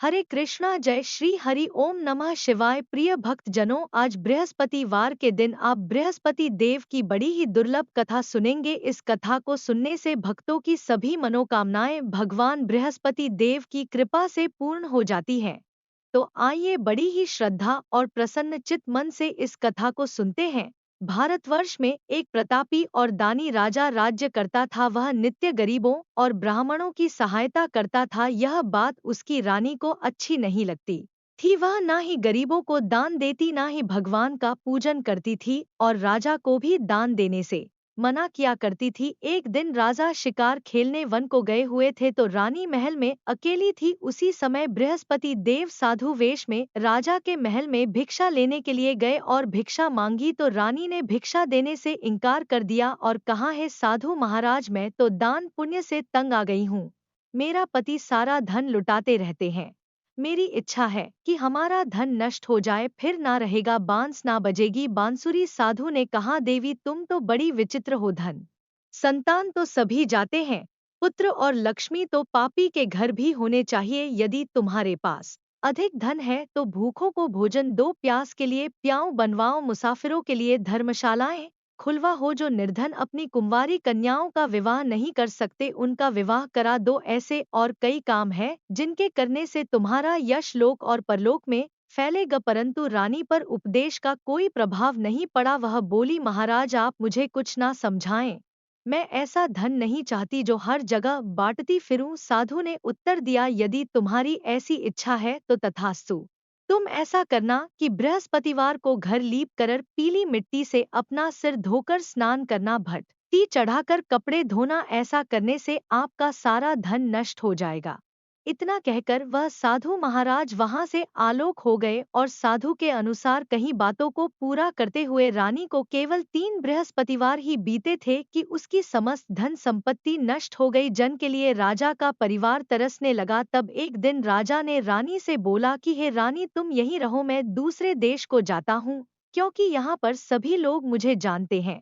हरे कृष्णा, जय श्री हरि, ओम नमः शिवाय। प्रिय भक्त जनों, आज बृहस्पतिवार के दिन आप बृहस्पति देव की बड़ी ही दुर्लभ कथा सुनेंगे। इस कथा को सुनने से भक्तों की सभी मनोकामनाएं भगवान बृहस्पति देव की कृपा से पूर्ण हो जाती हैं। तो आइए बड़ी ही श्रद्धा और प्रसन्न चित्त मन से इस कथा को सुनते हैं। भारतवर्ष में एक प्रतापी और दानी राजा राज्य करता था। वह नित्य गरीबों और ब्राह्मणों की सहायता करता था। यह बात उसकी रानी को अच्छी नहीं लगती थी। वह ना ही गरीबों को दान देती, ना ही भगवान का पूजन करती थी और राजा को भी दान देने से मना किया करती थी। एक दिन राजा शिकार खेलने वन को गए हुए थे तो रानी महल में अकेली थी। उसी समय बृहस्पति देव साधु वेश में राजा के महल में भिक्षा लेने के लिए गए और भिक्षा मांगी तो रानी ने भिक्षा देने से इनकार कर दिया और कहा, है साधु महाराज, मैं तो दान पुण्य से तंग आ गई हूँ। मेरा पति सारा धन लुटाते रहते हैं। मेरी इच्छा है कि हमारा धन नष्ट हो जाए, फिर ना रहेगा, बांस ना बजेगी बांसुरी। साधु ने कहा, देवी तुम तो बड़ी विचित्र हो। धन संतान तो सभी जाते हैं, पुत्र और लक्ष्मी तो पापी के घर भी होने चाहिए। यदि तुम्हारे पास अधिक धन है तो भूखों को भोजन दो, प्यास के लिए प्याऊ बनवाओ, मुसाफिरों के लिए धर्मशालाएं खुलवा हो। जो निर्धन अपनी कुंवारी कन्याओं का विवाह नहीं कर सकते उनका विवाह करा दो। ऐसे और कई काम हैं जिनके करने से तुम्हारा यश लोक और परलोक में फैलेगा। परंतु रानी पर उपदेश का कोई प्रभाव नहीं पड़ा। वह बोली, महाराज आप मुझे कुछ ना समझाएं, मैं ऐसा धन नहीं चाहती जो हर जगह बांटती फिरूं। साधु ने उत्तर दिया, यदि तुम्हारी ऐसी इच्छा है तो तथास्तु। तुम ऐसा करना कि बृहस्पतिवार को घर लीप कर पीली मिट्टी से अपना सिर धोकर स्नान करना, भट्टी चढ़ाकर कपड़े धोना। ऐसा करने से आपका सारा धन नष्ट हो जाएगा। इतना कहकर वह साधु महाराज वहां से आलोक हो गए और साधु के अनुसार कहीं बातों को पूरा करते हुए रानी को केवल 3 बृहस्पतिवार ही बीते थे कि उसकी समस्त धन संपत्ति नष्ट हो गई। जन के लिए राजा का परिवार तरसने लगा। तब एक दिन राजा ने रानी से बोला कि हे रानी, तुम यहीं रहो, मैं दूसरे देश को जाता हूँ, क्योंकि यहाँ पर सभी लोग मुझे जानते हैं,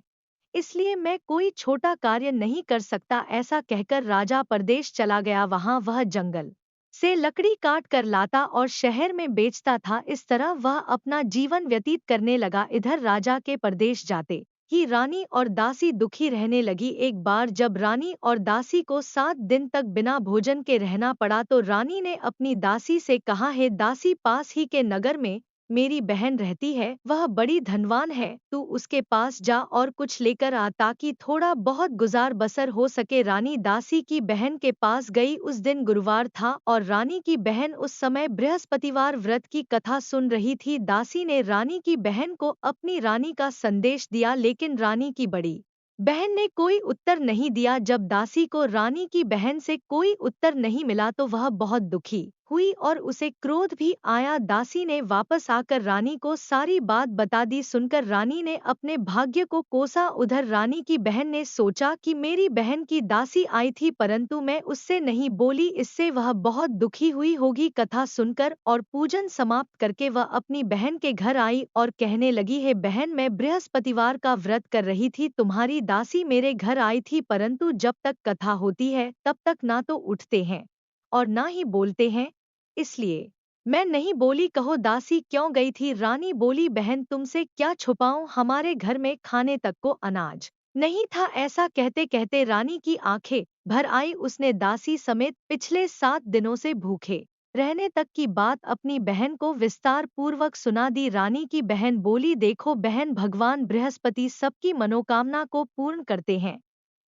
इसलिए मैं कोई छोटा कार्य नहीं कर सकता। ऐसा कहकर राजा परदेश चला गया। वहां वह जंगल से लकड़ी काट कर लाता और शहर में बेचता था। इस तरह वह अपना जीवन व्यतीत करने लगा। इधर राजा के परदेश जाते ही रानी और दासी दुखी रहने लगी। एक बार जब रानी और दासी को 7 दिन तक बिना भोजन के रहना पड़ा तो रानी ने अपनी दासी से कहा, है दासी, पास ही के नगर में मेरी बहन रहती है, वह बड़ी धनवान है, तू उसके पास जा और कुछ लेकर आ ताकि थोड़ा बहुत गुजार बसर हो सके। रानी दासी की बहन के पास गई। उस दिन गुरुवार था और रानी की बहन उस समय बृहस्पतिवार व्रत की कथा सुन रही थी। दासी ने रानी की बहन को अपनी रानी का संदेश दिया, लेकिन रानी की बड़ी बहन ने कोई उत्तर नहीं दिया। जब दासी को रानी की बहन से कोई उत्तर नहीं मिला तो वह बहुत दुखी हुई और उसे क्रोध भी आया। दासी ने वापस आकर रानी को सारी बात बता दी। सुनकर रानी ने अपने भाग्य को कोसा। उधर रानी की बहन ने सोचा कि मेरी बहन की दासी आई थी परंतु मैं उससे नहीं बोली, इससे वह बहुत दुखी हुई होगी। कथा सुनकर और पूजन समाप्त करके वह अपनी बहन के घर आई और कहने लगी, है बहन, मैं बृहस्पतिवार का व्रत कर रही थी, तुम्हारी दासी मेरे घर आई थी परंतु जब तक कथा होती है तब तक ना तो उठते हैं और ना ही बोलते हैं, इसलिए मैं नहीं बोली। कहो दासी क्यों गई थी? रानी बोली, बहन तुमसे क्या छुपाऊं, हमारे घर में खाने तक को अनाज नहीं था। ऐसा कहते कहते रानी की आंखें भर आई। उसने दासी समेत पिछले 7 दिनों से भूखे रहने तक की बात अपनी बहन को विस्तार पूर्वक सुना दी। रानी की बहन बोली, देखो बहन, भगवान बृहस्पति सबकी मनोकामना को पूर्ण करते हैं,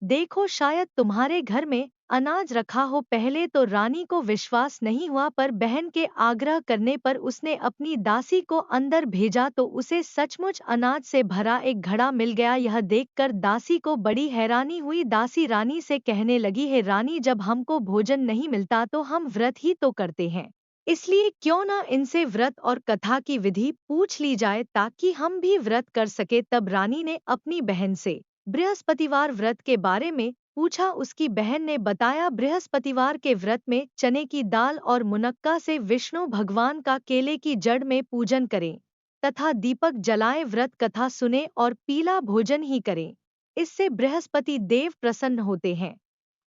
देखो शायद तुम्हारे घर में अनाज रखा हो। पहले तो रानी को विश्वास नहीं हुआ पर बहन के आग्रह करने पर उसने अपनी दासी को अंदर भेजा तो उसे सचमुच अनाज से भरा एक घड़ा मिल गया। यह देखकर दासी को बड़ी हैरानी हुई। दासी रानी से कहने लगी, है रानी, जब हमको भोजन नहीं मिलता तो हम व्रत ही तो करते हैं, इसलिए क्यों ना इनसे व्रत और कथा की विधि पूछ ली जाए ताकि हम भी व्रत कर सके। तब रानी ने अपनी बहन से बृहस्पतिवार व्रत के बारे में पूछा। उसकी बहन ने बताया, बृहस्पतिवार के व्रत में चने की दाल और मुनक्का से विष्णु भगवान का केले की जड़ में पूजन करें तथा दीपक जलाए, व्रत कथा सुने और पीला भोजन ही करें, इससे बृहस्पति देव प्रसन्न होते हैं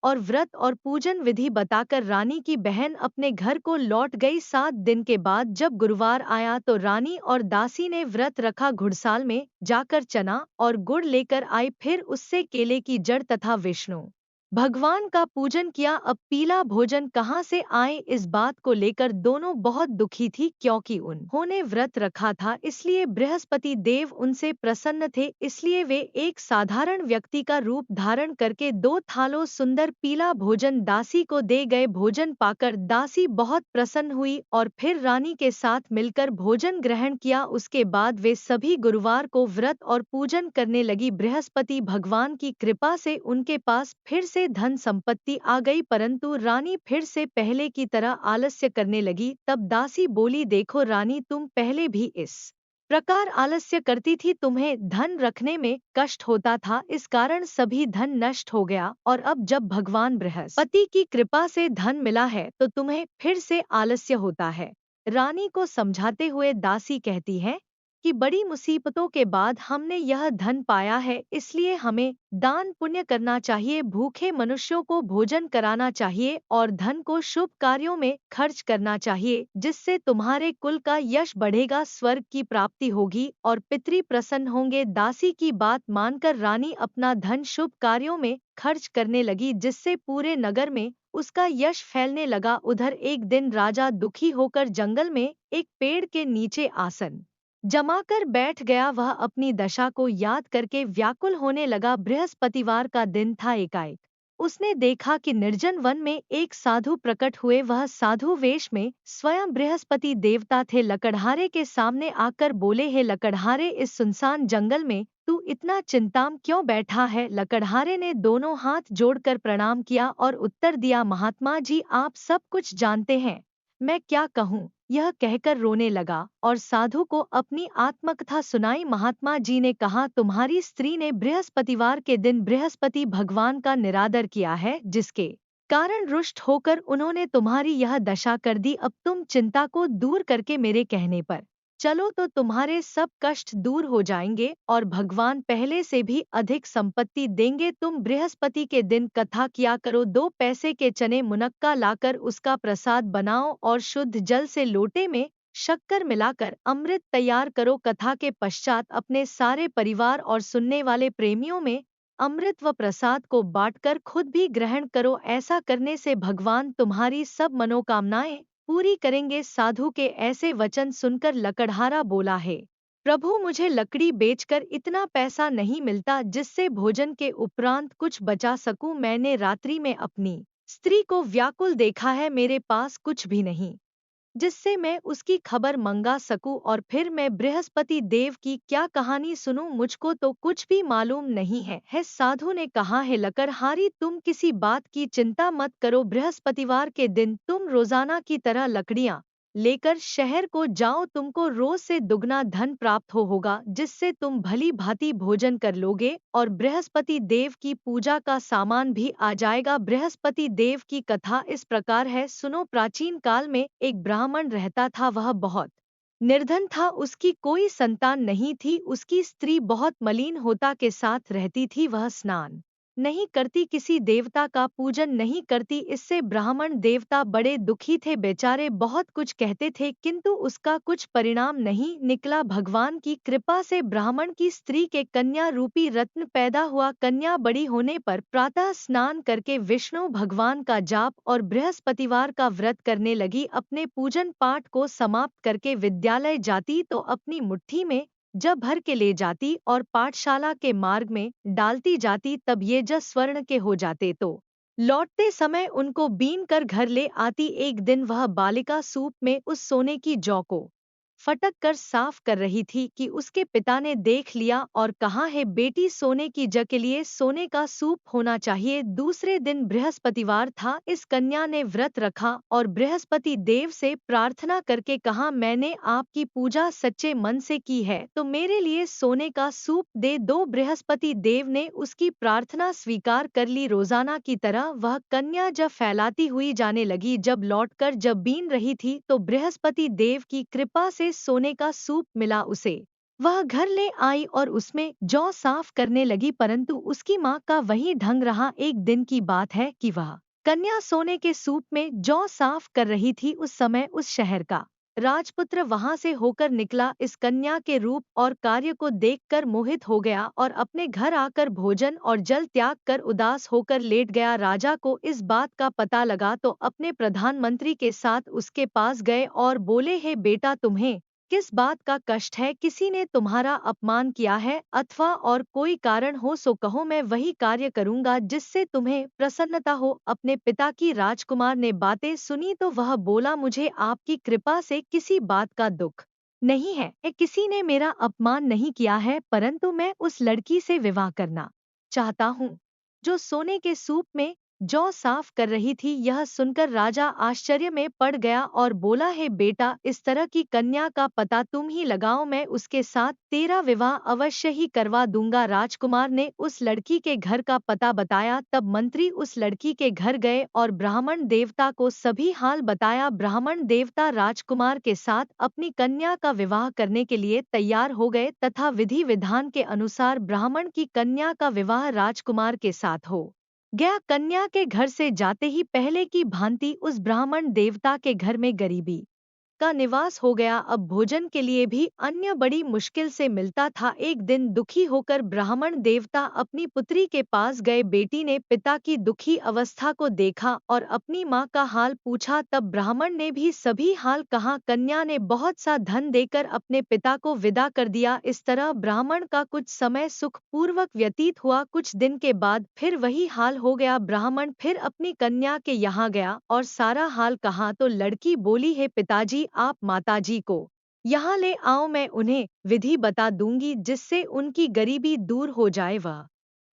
और व्रत और पूजन विधि बताकर रानी की बहन अपने घर को लौट गई। 7 दिन के बाद जब गुरुवार आया तो रानी और दासी ने व्रत रखा, घुड़साल में जाकर चना और गुड़ लेकर आई, फिर उससे केले की जड़ तथा विष्णु भगवान का पूजन किया। अब पीला भोजन कहाँ से आए, इस बात को लेकर दोनों बहुत दुखी थी, क्योंकि उन्होंने व्रत रखा था, इसलिए बृहस्पति देव उनसे प्रसन्न थे। इसलिए वे एक साधारण व्यक्ति का रूप धारण करके 2 थालों सुंदर पीला भोजन दासी को दे गए। भोजन पाकर दासी बहुत प्रसन्न हुई और फिर रानी के साथ मिलकर भोजन ग्रहण किया। उसके बाद वे सभी गुरुवार को व्रत और पूजन करने लगी। बृहस्पति भगवान की कृपा से उनके पास फिर से धन संपत्ति आ गई, परंतु रानी फिर से पहले की तरह आलस्य करने लगी। तब दासी बोली, देखो रानी, तुम पहले भी इस प्रकार आलस्य करती थी, तुम्हें धन रखने में कष्ट होता था, इस कारण सभी धन नष्ट हो गया, और अब जब भगवान बृहस्पति की कृपा से धन मिला है तो तुम्हें फिर से आलस्य होता है। रानी को समझाते हुए दासी कहती है कि बड़ी मुसीबतों के बाद हमने यह धन पाया है, इसलिए हमें दान पुण्य करना चाहिए, भूखे मनुष्यों को भोजन कराना चाहिए और धन को शुभ कार्यों में खर्च करना चाहिए, जिससे तुम्हारे कुल का यश बढ़ेगा, स्वर्ग की प्राप्ति होगी और पितृ प्रसन्न होंगे। दासी की बात मानकर रानी अपना धन शुभ कार्यों में खर्च करने लगी, जिससे पूरे नगर में उसका यश फैलने लगा। उधर एक दिन राजा दुखी होकर जंगल में एक पेड़ के नीचे आसन जमाकर बैठ गया। वह अपनी दशा को याद करके व्याकुल होने लगा। बृहस्पतिवार का दिन था। एकाएक उसने देखा कि निर्जन वन में एक साधु प्रकट हुए। वह साधु वेश में स्वयं बृहस्पति देवता थे। लकड़हारे के सामने आकर बोले, हे लकड़हारे, इस सुनसान जंगल में तू इतना चिंताम क्यों बैठा है? लकड़हारे ने दोनों हाथ जोड़कर प्रणाम किया और उत्तर दिया, महात्मा जी, आप सब कुछ जानते हैं, मैं क्या कहूँ? यह कहकर रोने लगा और साधु को अपनी आत्मकथा सुनाई। महात्मा जी ने कहा, तुम्हारी स्त्री ने बृहस्पतिवार के दिन बृहस्पति भगवान का निरादर किया है, जिसके कारण रुष्ट होकर उन्होंने तुम्हारी यह दशा कर दी। अब तुम चिंता को दूर करके मेरे कहने पर चलो तो तुम्हारे सब कष्ट दूर हो जाएंगे और भगवान पहले से भी अधिक संपत्ति देंगे। तुम बृहस्पति के दिन कथा किया करो, 2 पैसे के चने मुनक्का लाकर उसका प्रसाद बनाओ और शुद्ध जल से लोटे में शक्कर मिलाकर अमृत तैयार करो। कथा के पश्चात अपने सारे परिवार और सुनने वाले प्रेमियों में अमृत व प्रसाद को बांटकर खुद भी ग्रहण करो। ऐसा करने से भगवान तुम्हारी सब मनोकामनाएं पूरी करेंगे। साधु के ऐसे वचन सुनकर लकड़हारा बोला, है प्रभु, मुझे लकड़ी बेचकर इतना पैसा नहीं मिलता जिससे भोजन के उपरांत कुछ बचा सकूं। मैंने रात्रि में अपनी स्त्री को व्याकुल देखा है, मेरे पास कुछ भी नहीं जिससे मैं उसकी खबर मंगा सकूं और फिर मैं बृहस्पति देव की क्या कहानी सुनूं, मुझको तो कुछ भी मालूम नहीं है। साधु ने कहा, है लकड़हारी, तुम किसी बात की चिंता मत करो। बृहस्पतिवार के दिन तुम रोजाना की तरह लकड़ियां लेकर शहर को जाओ, तुमको रोज से दुगना धन प्राप्त होगा, जिससे तुम भली भांति भोजन कर लोगे और बृहस्पति देव की पूजा का सामान भी आ जाएगा। बृहस्पति देव की कथा इस प्रकार है, सुनो। प्राचीन काल में एक ब्राह्मण रहता था। वह बहुत निर्धन था, उसकी कोई संतान नहीं थी। उसकी स्त्री बहुत मलिन होता के साथ रहती थी। वह स्नान नहीं करती, किसी देवता का पूजन नहीं करती। इससे ब्राह्मण देवता बड़े दुखी थे। बेचारे बहुत कुछ कहते थे, किंतु उसका कुछ परिणाम नहीं निकला। भगवान की कृपा से ब्राह्मण की स्त्री के कन्या रूपी रत्न पैदा हुआ। कन्या बड़ी होने पर प्रातः स्नान करके विष्णु भगवान का जाप और बृहस्पतिवार का व्रत करने लगी। अपने पूजन पाठ को समाप्त करके विद्यालय जाती तो अपनी मुट्ठी में जब भर के ले जाती और पाठशाला के मार्ग में डालती जाती, तब ये जब स्वर्ण के हो जाते तो लौटते समय उनको बीन कर घर ले आती। एक दिन वह बालिका सूप में उस सोने की जौ को फटक कर साफ कर रही थी कि उसके पिता ने देख लिया और कहा, है बेटी, सोने की जग के लिए सोने का सूप होना चाहिए। दूसरे दिन बृहस्पतिवार था। इस कन्या ने व्रत रखा और बृहस्पति देव से प्रार्थना करके कहा, मैंने आपकी पूजा सच्चे मन से की है तो मेरे लिए सोने का सूप दे दो। बृहस्पति देव ने उसकी प्रार्थना स्वीकार कर ली। रोजाना की तरह वह कन्या जब फैलाती हुई जाने लगी। जब लौटकर जब बीन रही थी तो बृहस्पति देव की कृपा से सोने का सूप मिला उसे। वह घर ले आई और उसमें जौ साफ करने लगी, परंतु उसकी माँ का वही ढंग रहा। एक दिन की बात है कि वह कन्या सोने के सूप में जौ साफ कर रही थी। उस समय उस शहर का राजपुत्र वहां से होकर निकला। इस कन्या के रूप और कार्य को देखकर मोहित हो गया और अपने घर आकर भोजन और जल त्याग कर उदास होकर लेट गया। राजा को इस बात का पता लगा तो अपने प्रधानमंत्री के साथ उसके पास गए और बोले, हे बेटा, तुम्हें किस बात का कष्ट है? किसी ने तुम्हारा अपमान किया है अथवा और कोई कारण हो सो कहो, मैं वही कार्य करूंगा जिससे तुम्हें प्रसन्नता हो। अपने पिता की राजकुमार ने बातें सुनी तो वह बोला, मुझे आपकी कृपा से किसी बात का दुख नहीं है। किसी ने मेरा अपमान नहीं किया है, परंतु मैं उस लड़की से विवाह करना चाहता हूँ जो सोने के सूप में जौ साफ कर रही थी। यह सुनकर राजा आश्चर्य में पड़ गया और बोला, है बेटा, इस तरह की कन्या का पता तुम ही लगाओ, मैं उसके साथ तेरा विवाह अवश्य ही करवा दूंगा। राजकुमार ने उस लड़की के घर का पता बताया। तब मंत्री उस लड़की के घर गए और ब्राह्मण देवता को सभी हाल बताया। ब्राह्मण देवता राजकुमार के साथ अपनी कन्या का विवाह करने के लिए तैयार हो गए तथा विधि विधान के अनुसार ब्राह्मण की कन्या का विवाह राजकुमार के साथ हो गया। कन्या के घर से जाते ही पहले की भांति उस ब्राह्मण देवता के घर में गरीबी का निवास हो गया। अब भोजन के लिए भी अन्य बड़ी मुश्किल से मिलता था। एक दिन दुखी होकर ब्राह्मण देवता अपनी पुत्री के पास गए। बेटी ने पिता की दुखी अवस्था को देखा और अपनी माँ का हाल पूछा। तब ब्राह्मण ने भी सभी हाल कहा। कन्या ने बहुत सा धन देकर अपने पिता को विदा कर दिया। इस तरह ब्राह्मण का कुछ समय सुख पूर्वक व्यतीत हुआ। कुछ दिन के बाद फिर वही हाल हो गया। ब्राह्मण फिर अपनी कन्या के यहाँ गया और सारा हाल कहा तो लड़की बोली, है पिताजी, आप माताजी को यहाँ ले आओ, मैं उन्हें विधि बता दूंगी जिससे उनकी गरीबी दूर हो जाए। वह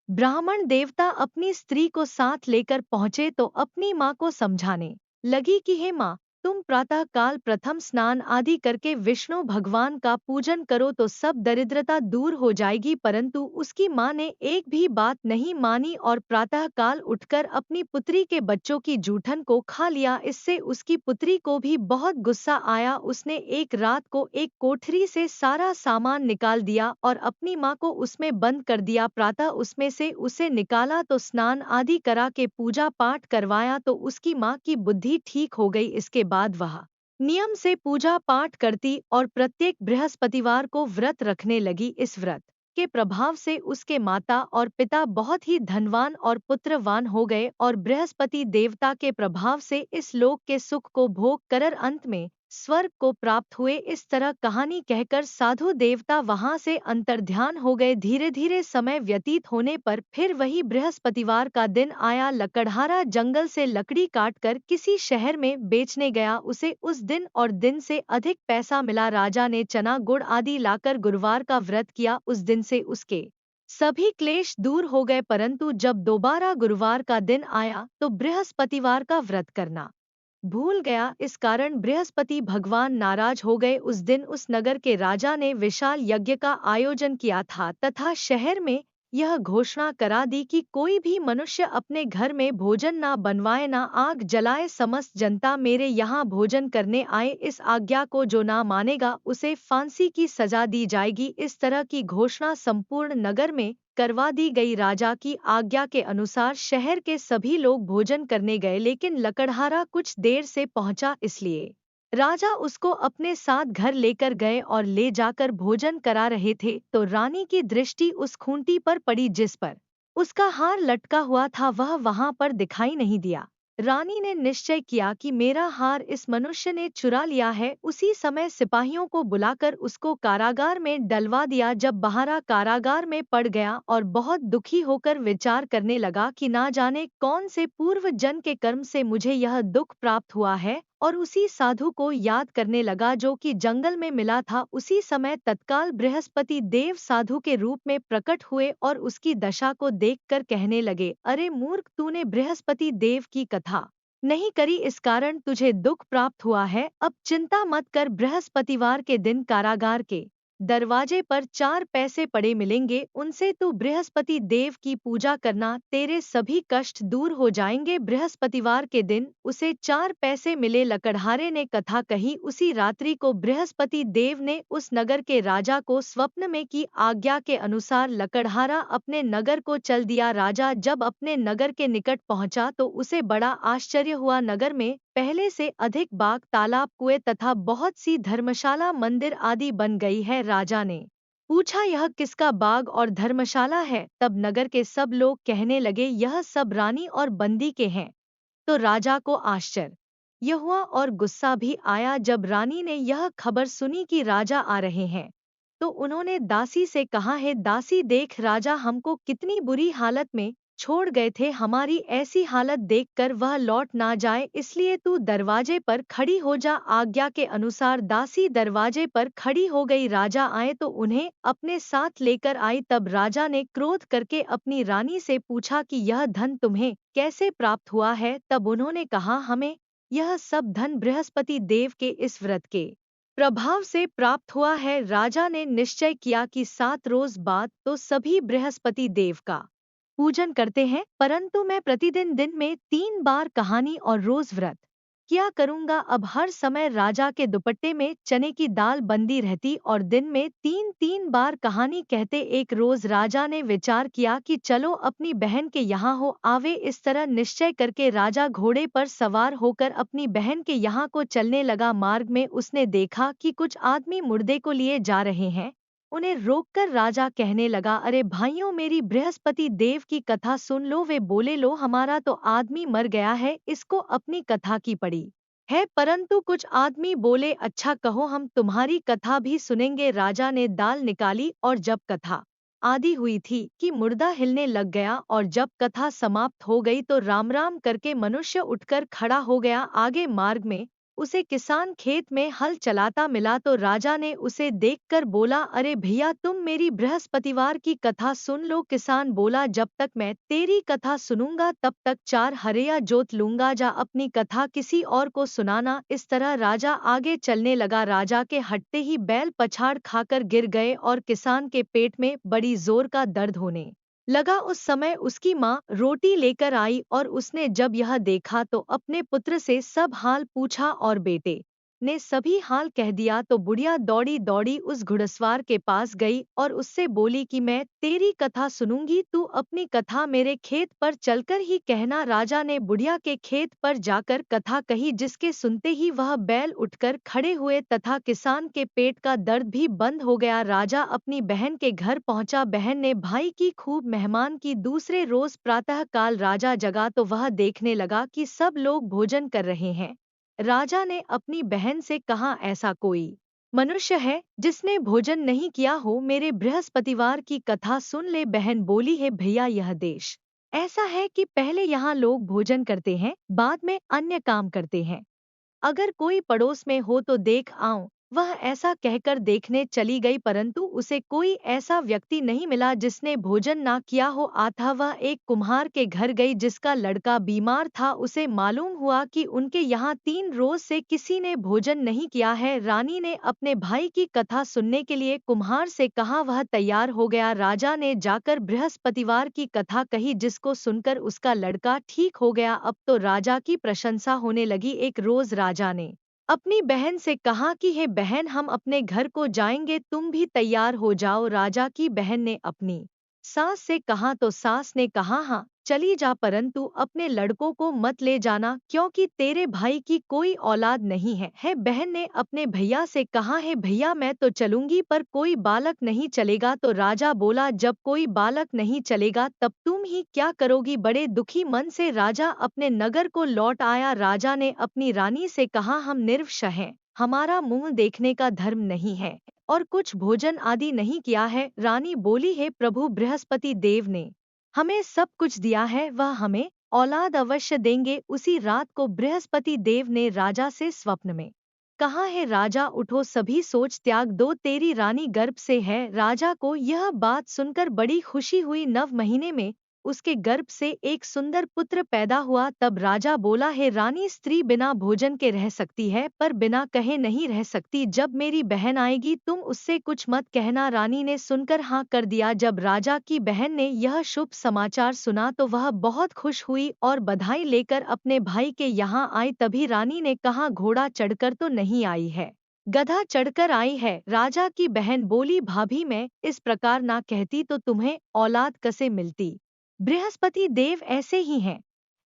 ब्राह्मण देवता अपनी स्त्री को साथ लेकर पहुंचे तो अपनी माँ को समझाने लगी कि हे माँ, तुम प्रातः काल प्रथम स्नान आदि करके विष्णु भगवान का पूजन करो तो सब दरिद्रता दूर हो जाएगी। परंतु उसकी माँ ने एक भी बात नहीं मानी और प्रातः काल उठकर अपनी पुत्री के बच्चों की जूठन को खा लिया। इससे उसकी पुत्री को भी बहुत गुस्सा आया। उसने एक रात को एक कोठरी से सारा सामान निकाल दिया और अपनी माँ को उसमें बंद कर दिया। प्रातः उसमें से उसे निकाला तो स्नान आदि करा के पूजा पाठ करवाया तो उसकी माँ की बुद्धि ठीक हो गई। इसके बाद वह नियम से पूजा पाठ करती और प्रत्येक बृहस्पतिवार को व्रत रखने लगी। इस व्रत के प्रभाव से उसके माता और पिता बहुत ही धनवान और पुत्रवान हो गए और बृहस्पति देवता के प्रभाव से इस लोक के सुख को भोग कर अंत में स्वर्ग को प्राप्त हुए। इस तरह कहानी कहकर साधु देवता वहां से अंतर्ध्यान हो गए। धीरे धीरे समय व्यतीत होने पर फिर वही बृहस्पतिवार का दिन आया। लकड़हारा जंगल से लकड़ी काटकर किसी शहर में बेचने गया। उसे उस दिन और दिन से अधिक पैसा मिला। राजा ने चना गुड़ आदि लाकर गुरुवार का व्रत किया। उस दिन से उसके सभी क्लेश दूर हो गए। परंतु जब दोबारा गुरुवार का दिन आया तो बृहस्पतिवार का व्रत करना भूल गया। इस कारण बृहस्पति भगवान नाराज हो गए। उस दिन उस नगर के राजा ने विशाल यज्ञ का आयोजन किया था तथा शहर में यह घोषणा करा दी कि कोई भी मनुष्य अपने घर में भोजन ना बनवाए, ना आग जलाए। समस्त जनता मेरे यहाँ भोजन करने आए। इस आज्ञा को जो ना मानेगा उसे फांसी की सजा दी जाएगी। इस तरह की घोषणा संपूर्ण नगर में करवा दी गई। राजा की आज्ञा के अनुसार शहर के सभी लोग भोजन करने गए, लेकिन लकड़हारा कुछ देर से पहुंचा, इसलिए राजा उसको अपने साथ घर लेकर गए और ले जाकर भोजन करा रहे थे तो रानी की दृष्टि उस खूंटी पर पड़ी जिस पर उसका हार लटका हुआ था। वह वहां पर दिखाई नहीं दिया। रानी ने निश्चय किया कि मेरा हार इस मनुष्य ने चुरा लिया है। उसी समय सिपाहियों को बुलाकर उसको कारागार में डलवा दिया। जब बहारा कारागार में पड़ गया और बहुत दुखी होकर विचार करने लगा कि ना जाने कौन से पूर्व जन्म के कर्म से मुझे यह दुख प्राप्त हुआ है, और उसी साधु को याद करने लगा जो कि जंगल में मिला था। उसी समय तत्काल बृहस्पति देव साधु के रूप में प्रकट हुए और उसकी दशा को देखकर कहने लगे, अरे मूर्ख, तूने बृहस्पति देव की कथा नहीं करी, इस कारण तुझे दुख प्राप्त हुआ है। अब चिंता मत कर, बृहस्पतिवार के दिन कारागार के दरवाजे पर 4 पैसे पड़े मिलेंगे, उनसे तू बृहस्पति देव की पूजा करना, तेरे सभी कष्ट दूर हो जाएंगे। बृहस्पतिवार के दिन उसे 4 पैसे मिले। लकड़हारे ने कथा कही। उसी रात्रि को बृहस्पति देव ने उस नगर के राजा को स्वप्न में की आज्ञा के अनुसार लकड़हारा अपने नगर को चल दिया। राजा जब अपने नगर के निकट पहुंचा तो उसे बड़ा आश्चर्य हुआ। नगर में पहले से अधिक बाग, तालाब, कुएं तथा बहुत सी धर्मशाला, मंदिर आदि बन गई है। राजा ने पूछा, यह किसका बाग और धर्मशाला है? तब नगर के सब लोग कहने लगे, यह सब रानी और बंदी के हैं। तो राजा को आश्चर्य हुआ और गुस्सा भी आया। जब रानी ने यह खबर सुनी कि राजा आ रहे हैं, तो उन्होंने दासी से कहा, है दासी, देख राजा हमको कितनी बुरी हालत में छोड़ गए थे। हमारी ऐसी हालत देखकर वह लौट ना जाए, इसलिए तू दरवाजे पर खड़ी हो जा। आज्ञा के अनुसार दासी दरवाजे पर खड़ी हो गई। राजा आए तो उन्हें अपने साथ लेकर आई। तब राजा ने क्रोध करके अपनी रानी से पूछा कि यह धन तुम्हें कैसे प्राप्त हुआ है? तब उन्होंने कहा, हमें यह सब धन बृहस्पति देव के इस व्रत के प्रभाव से प्राप्त हुआ है। राजा ने निश्चय किया कि 7 रोज बाद तो सभी बृहस्पति देव का पूजन करते हैं, परंतु मैं प्रतिदिन दिन में 3 बार कहानी और रोज व्रत क्या करूंगा। अब हर समय राजा के दुपट्टे में चने की दाल बंदी रहती और दिन में 3-3 बार कहानी कहते। एक रोज राजा ने विचार किया कि चलो अपनी बहन के यहाँ हो आवे। इस तरह निश्चय करके राजा घोड़े पर सवार होकर अपनी बहन के यहाँ को चलने लगा। मार्ग में उसने देखा कि कुछ आदमी मुर्दे को लिए जा रहे हैं। उन्हें रोककर राजा कहने लगा, अरे भाइयों, मेरी बृहस्पति देव की कथा सुन लो। वे बोले, लो हमारा तो आदमी मर गया है, इसको अपनी कथा की पड़ी है। परंतु कुछ आदमी बोले, अच्छा कहो, हम तुम्हारी कथा भी सुनेंगे। राजा ने दाल निकाली और जब कथा आदि हुई थी कि मुर्दा हिलने लग गया और जब कथा समाप्त हो गई तो राम राम करके मनुष्य उठकर खड़ा हो गया। आगे मार्ग में उसे किसान खेत में हल चलाता मिला तो राजा ने उसे देखकर बोला, अरे भैया, तुम मेरी बृहस्पतिवार की कथा सुन लो। किसान बोला, जब तक मैं तेरी कथा सुनूंगा तब तक 4 हरिया जोत लूंगा, जा अपनी कथा किसी और को सुनाना। इस तरह राजा आगे चलने लगा। राजा के हटते ही बैल पछाड़ खाकर गिर गए और किसान के पेट में बड़ी जोर का दर्द होने लगा। उस समय उसकी माँ रोटी लेकर आई और उसने जब यह देखा तो अपने पुत्र से सब हाल पूछा और बेटे ने सभी हाल कह दिया। तो बुढ़िया दौड़ी दौड़ी उस घुड़सवार के पास गई और उससे बोली कि मैं तेरी कथा सुनूंगी, तू अपनी कथा मेरे खेत पर चलकर ही कहना। राजा ने बुढ़िया के खेत पर जाकर कथा कही, जिसके सुनते ही वह बैल उठकर खड़े हुए तथा किसान के पेट का दर्द भी बंद हो गया। राजा अपनी बहन के घर पहुंचा। बहन ने भाई की खूब मेहमान की। दूसरे रोज प्रातः काल राजा जगा तो वह देखने लगा कि सब लोग भोजन कर रहे हैं। राजा ने अपनी बहन से कहा, ऐसा कोई मनुष्य है जिसने भोजन नहीं किया हो? मेरे बृहस्पतिवार की कथा सुन ले। बहन बोली, है भैया, यह देश ऐसा है कि पहले यहाँ लोग भोजन करते हैं, बाद में अन्य काम करते हैं। अगर कोई पड़ोस में हो तो देख आऊं। वह ऐसा कहकर देखने चली गई, परंतु उसे कोई ऐसा व्यक्ति नहीं मिला जिसने भोजन ना किया हो। अतः वह एक कुम्हार के घर गई जिसका लड़का बीमार था। उसे मालूम हुआ कि उनके यहाँ 3 रोज से किसी ने भोजन नहीं किया है। रानी ने अपने भाई की कथा सुनने के लिए कुम्हार से कहा, वह तैयार हो गया। राजा ने जाकर बृहस्पतिवार की कथा कही, जिसको सुनकर उसका लड़का ठीक हो गया। अब तो राजा की प्रशंसा होने लगी। एक रोज राजा ने अपनी बहन से कहा कि हे बहन, हम अपने घर को जाएंगे, तुम भी तैयार हो जाओ। राजा की बहन ने अपनी सास से कहा तो सास ने कहा, हाँ चली जा, परंतु अपने लड़कों को मत ले जाना, क्योंकि तेरे भाई की कोई औलाद नहीं है। बहन ने अपने भैया से कहा, है भैया, मैं तो चलूंगी पर कोई बालक नहीं चलेगा। तो राजा बोला, जब कोई बालक नहीं चलेगा तब तुम ही क्या करोगी? बड़े दुखी मन से राजा अपने नगर को लौट आया। राजा ने अपनी रानी से कहा, हम निर्वंश हैं, हमारा मुंह देखने का धर्म नहीं है और कुछ भोजन आदि नहीं किया है। रानी बोली, है प्रभु, बृहस्पति देव ने हमें सब कुछ दिया है, वह हमें औलाद अवश्य देंगे। उसी रात को बृहस्पति देव ने राजा से स्वप्न में कहा, है राजा, उठो, सभी सोच त्याग दो, तेरी रानी गर्भ से है। राजा को यह बात सुनकर बड़ी खुशी हुई। 9 महीने में उसके गर्भ से एक सुंदर पुत्र पैदा हुआ। तब राजा बोला, है रानी, स्त्री बिना भोजन के रह सकती है पर बिना कहे नहीं रह सकती। जब मेरी बहन आएगी तुम उससे कुछ मत कहना। रानी ने सुनकर हाँ कर दिया। जब राजा की बहन ने यह शुभ समाचार सुना तो वह बहुत खुश हुई और बधाई लेकर अपने भाई के यहाँ आई। तभी रानी ने कहा, घोड़ा चढ़कर तो नहीं आई है, गधा चढ़कर आई है। राजा की बहन बोली, भाभी मैं इस प्रकार ना कहती तो तुम्हें औलाद कैसे मिलती। बृहस्पति देव ऐसे ही हैं,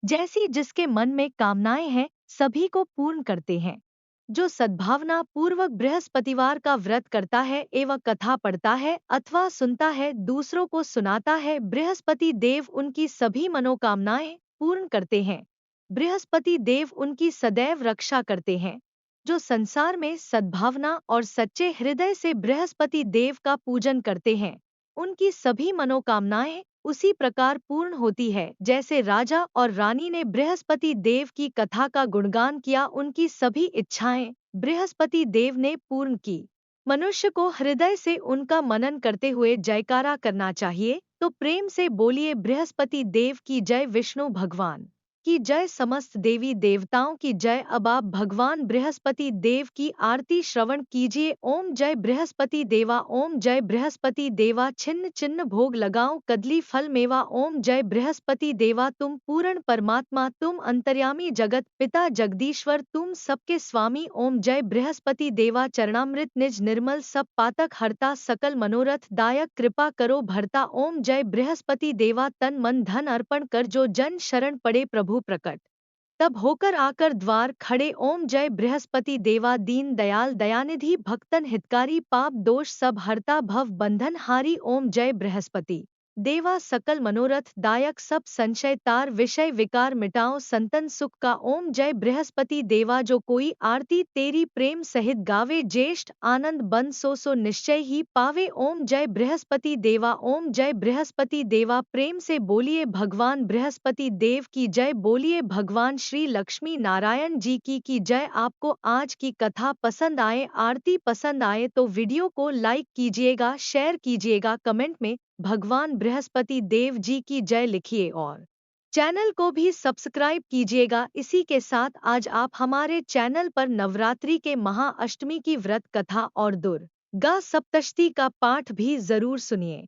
जैसी जिसके मन में कामनाएं हैं सभी को पूर्ण करते हैं। जो सद्भावना पूर्वक बृहस्पतिवार का व्रत करता है एवं कथा पढ़ता है अथवा सुनता है, दूसरों को सुनाता है, बृहस्पति देव उनकी सभी मनोकामनाएं पूर्ण करते हैं। बृहस्पति देव उनकी सदैव रक्षा करते हैं। जो संसार में सद्भावना और सच्चे हृदय से बृहस्पति देव का पूजन करते हैं उनकी सभी मनोकामनाएं उसी प्रकार पूर्ण होती है जैसे राजा और रानी ने बृहस्पति देव की कथा का गुणगान किया। उनकी सभी इच्छाएं बृहस्पति देव ने पूर्ण की। मनुष्य को हृदय से उनका मनन करते हुए जयकारा करना चाहिए। तो प्रेम से बोलिए, बृहस्पति देव की जय, विष्णु भगवान की जय, समस्त देवी देवताओं की जय। अब आप भगवान बृहस्पति देव की आरती श्रवण कीजिए। ओम जय बृहस्पति देवा, ओम जय बृहस्पति देवा, छिन्न चिन्ह भोग लगाओ कदली फल मेवा। ओम जय बृहस्पति देवा, तुम पूर्ण परमात्मा, तुम अंतर्यामी जगत पिता जगदीश्वर, तुम सबके स्वामी। ओम जय बृहस्पति देवा, चरणामृत निज निर्मल, सब पातक हरता, सकल मनोरथ दायक, कृपा करो भरता। ओम जय बृहस्पति देवा, तन मन धन अर्पण कर जो जन शरण पड़े प्रभु प्रकट तब होकर आकर द्वार खड़े। ओम जय बृहस्पति देवा, दीन दयाल दयानिधि, भक्तन हितकारी, पाप दोष सब हरता, भव बंधन हारी। ओम जय बृहस्पति देवा, सकल मनोरथ दायक, सब संशय तार, विषय विकार मिटाओ, संतन सुख का। ओम जय बृहस्पति देवा, जो कोई आरती तेरी प्रेम सहित गावे, ज्येष्ठ आनंद बन सो निश्चय ही पावे। ओम जय बृहस्पति देवा, ओम जय बृहस्पति देवा, प्रेम से बोलिए भगवान बृहस्पति देव की जय, बोलिए भगवान श्री लक्ष्मी नारायण जी की जय। आपको आज की कथा पसंद आए, आरती पसंद आए तो वीडियो को लाइक कीजिएगा, शेयर कीजिएगा, कमेंट में भगवान बृहस्पति देव जी की जय लिखिए और चैनल को भी सब्सक्राइब कीजिएगा। इसी के साथ आज आप हमारे चैनल पर नवरात्रि के महाअष्टमी की व्रत कथा और दुर्गा सप्तशती का पाठ भी जरूर सुनिए।